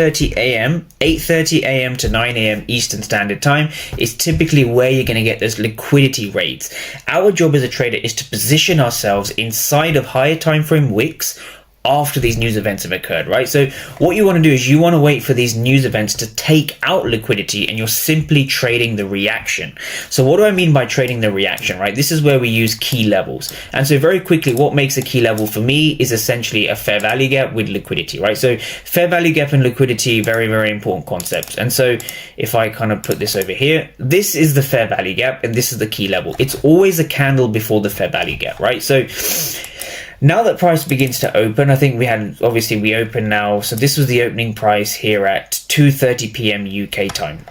8:30 a.m., 8:30 a.m. to 9 a.m. Eastern Standard Time is typically where you're going to get those liquidity rates. Our job as a trader is to position ourselves inside of higher time frame wicks after these news events have occurred, right? So what you want to do is you want to wait for these news events to take out liquidity, and you're simply trading the reaction. So what do I mean by trading the reaction, right? This is where we use key levels. And so very quickly, what makes a key level for me is essentially a fair value gap with liquidity, right? So fair value gap and liquidity, very, very important concepts. And so if I kind of put this over here, this is the fair value gap and this is the key level. It's always a candle before the fair value gap, right? So now that price begins to open, I think we open now. So this was the opening price here at 2:30 p.m. UK time.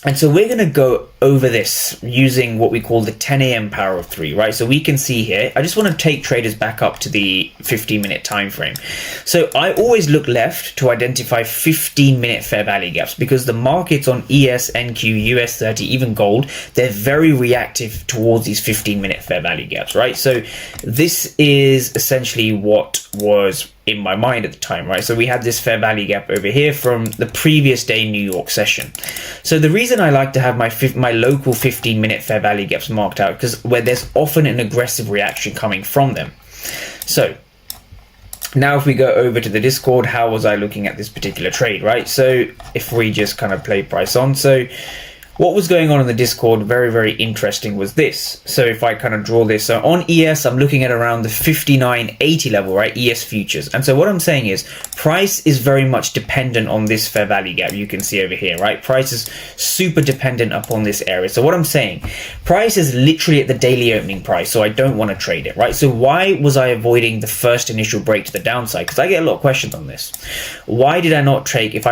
And so we're going to go over this using what we call the 10 a.m. power of 3, right? So we can see here, I just want to take traders back up to the 15-minute time frame. So I always look left to identify 15-minute fair value gaps, because the markets on ES, NQ, US 30, even gold, they're very reactive towards these 15-minute fair value gaps, right? So this is essentially what was in my mind at the time, right? So we had this fair value gap over here from the previous day New York session. So the reason I like to have my local 15-minute fair value gaps marked out, because where there's often an aggressive reaction coming from them. So now if we go over to the Discord, how was I looking at this particular trade, right? So if we just kind of play price on, so what was going on in the Discord, very, very interesting, was this. So if I kind of draw this, so on ES, I'm looking at around the 59.80 level, right? ES futures. And so what I'm saying is price is very much dependent on this fair value gap. You can see over here, right? Price is super dependent upon this area. So what I'm saying, price is literally at the daily opening price. So I don't want to trade it, right? So why was I avoiding the first initial break to the downside? Because I get a lot of questions on this. Why did I not trade? If I